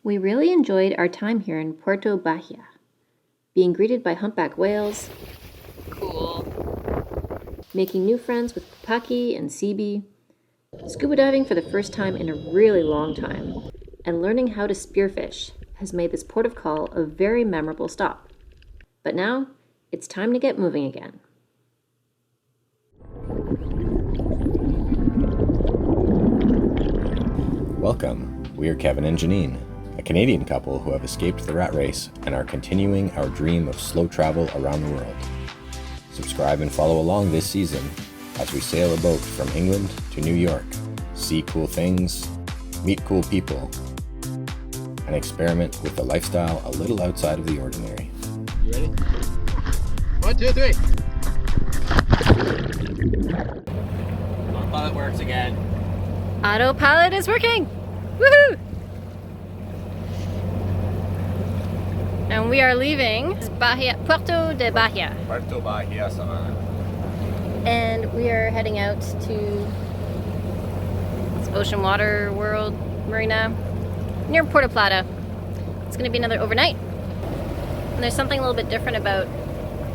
We really enjoyed our time here in Puerto Bahia, being greeted by humpback whales, Cool. making new friends with Pupaki and Sibi, scuba diving for the first time in a really long time, and learning how to spearfish has made this port of call a very memorable stop. But now, it's time to get moving again. Welcome. We are Kevin and Janine, a Canadian couple who have escaped the rat race and are continuing our dream of slow travel around the world. Subscribe and follow along this season as we sail a boat from England to New York, see cool things, meet cool people, and experiment with a lifestyle a little outside of the ordinary. You ready? 1, 2, 3. Autopilot works again. Autopilot is working! Woohoo! And we are leaving Bahia, Puerto de Bahia. Puerto Bahia, Samana. And we are heading out to Ocean World Marina near Puerto Plata. It's going to be another overnight. And there's something a little bit different about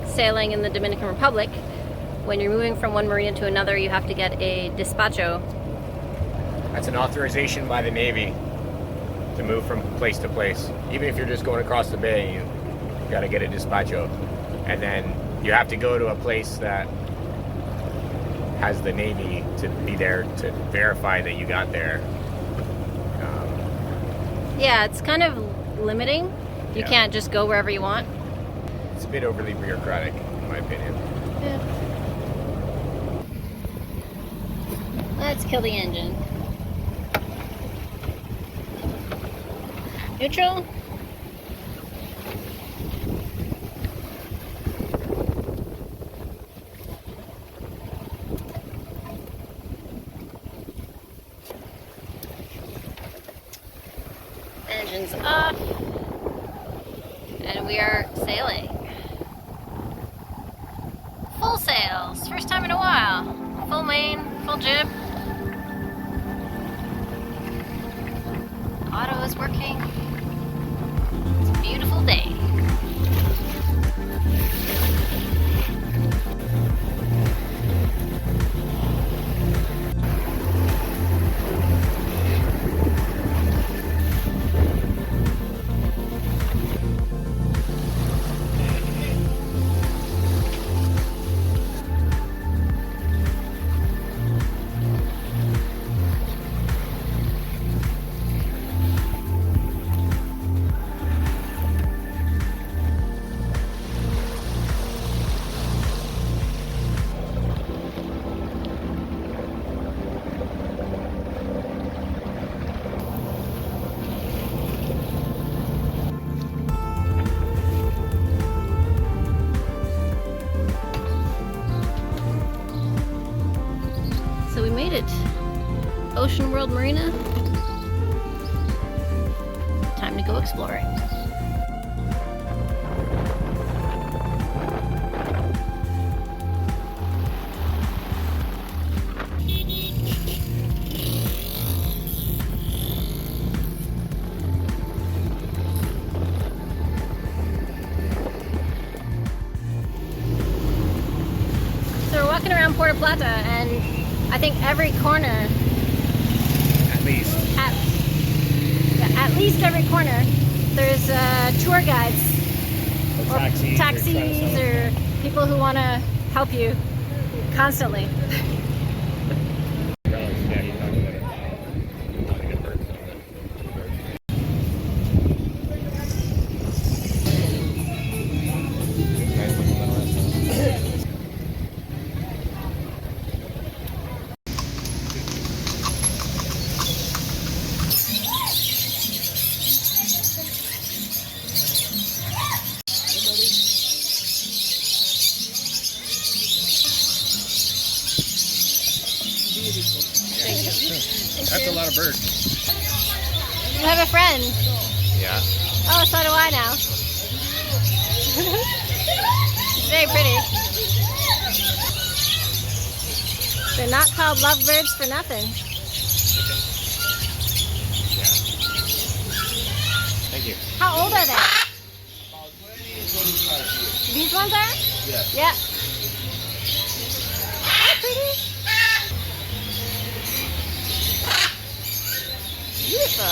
sailing in the Dominican Republic. When you're moving from one marina to another, you have to get a despacho. That's an authorization by the Navy to move from place to place. Even if you're just going across the bay, you got to get a despacho. And then you have to go to a place that has the Navy to be there to verify that you got there. Yeah, it's kind of limiting. You Yeah. can't just go wherever you want. It's a bit overly bureaucratic, in my opinion. Yeah. Let's kill the engine. Neutral. Engine's off. And we are sailing. Full sails. First time in a while. Full main, full jib. Auto is working. It's a beautiful day. So we made it. Ocean World Marina. Time to go exploring. So we're walking around Puerto Plata, and I think every corner, at least every corner, there's tour guides or taxis or people who want to help you constantly. That's a lot of birds. You have a friend. Yeah. Oh, so do I now. It's very pretty. They're not called lovebirds for nothing. Thank you. How old are they? About 20, 25 years. These ones are? Yes. Yeah. Hi, pretty. Beautiful.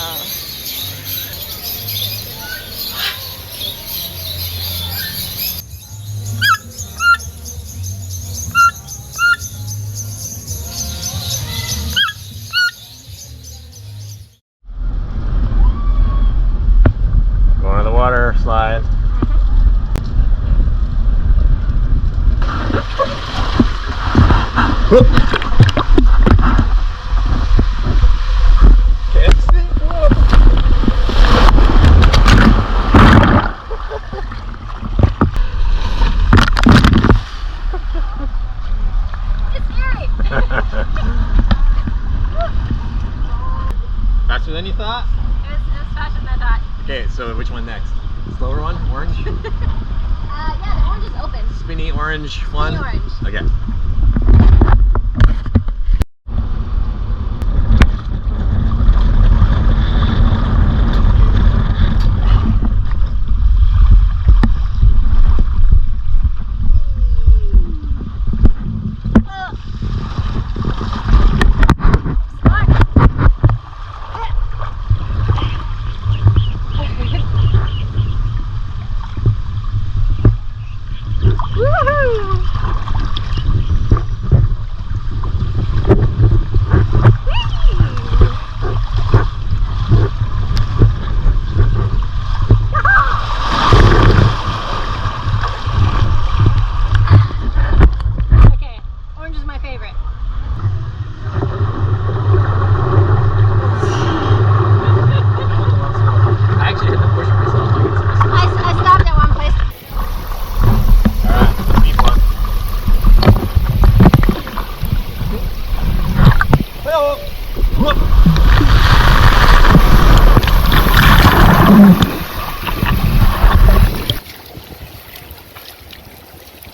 Going to the water slide. Faster than you thought? It was faster than I thought. Okay, so which one next? Slower one? Orange? Yeah, the orange is open. Spinny orange one? Spinny orange. Okay.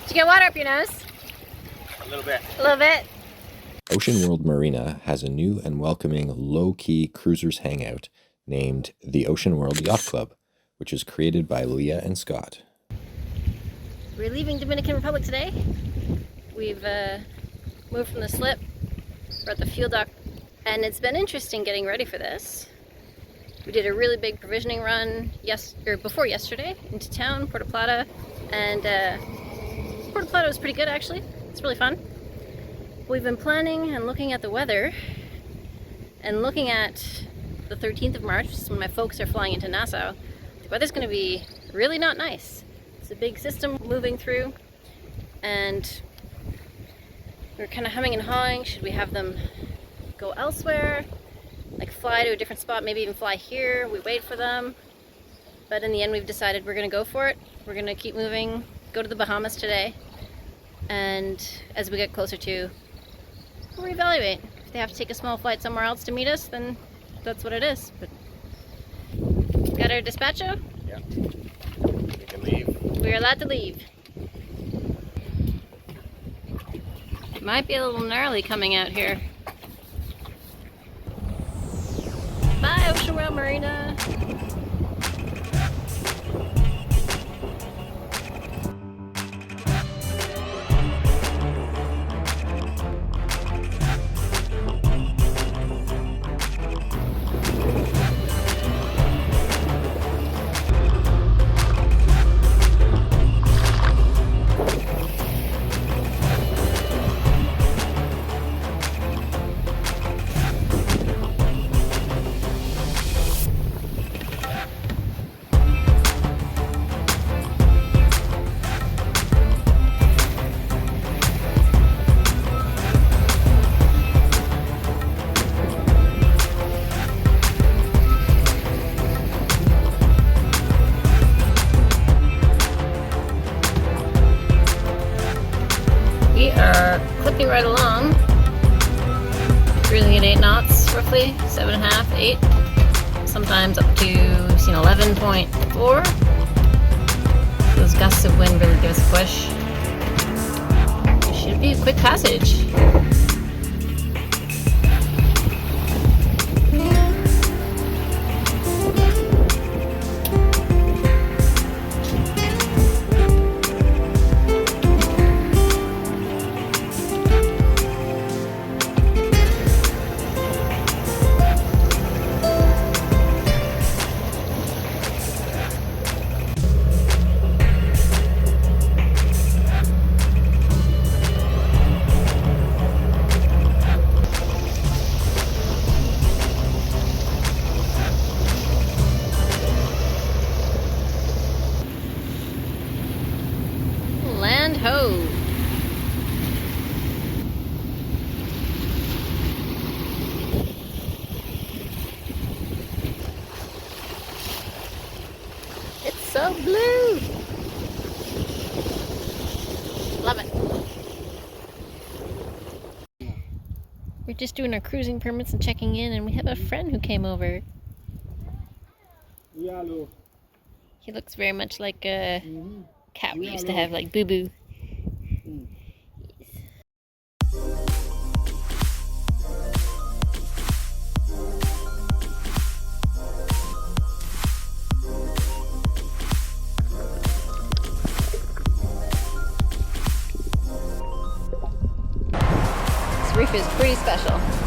Did you get water up your nose? A little bit. A little bit. Ocean World Marina has a new and welcoming low-key cruisers hangout named the Ocean World Yacht Club, which was created by Leah and Scott. We're leaving Dominican Republic today. We've moved from the slip. We're at the fuel dock, and it's been interesting getting ready for this. We did a really big provisioning run before yesterday into town, Puerto Plata, and Puerto Plata was pretty good actually. It's really fun. We've been planning and looking at the weather and looking at the 13th of March, which is when my folks are flying into Nassau. The weather's going to be really not nice. It's a big system moving through, and we're kind of humming and hawing. Should we have them go elsewhere, like fly to a different spot, maybe even fly here? We wait for them, but in the end we've decided we're going to go for it. We're going to keep moving, go to the Bahamas today, and as we get closer to, we'll reevaluate. If they have to take a small flight somewhere else to meet us, then that's what it is. But got our despacho? Yeah. We can leave. We're allowed to leave. Might be a little gnarly coming out here. Bye, Ocean World Marina. We are clipping right along, cruising at 8 knots roughly, 7.5, 8, sometimes up to 11.4. Those gusts of wind really give us a push. It should be a quick passage. so blue. Love it. We're just doing our cruising permits and checking in, and we have a friend who came over. He looks very much like a cat we used to have, like Boo Boo. This reef is pretty special.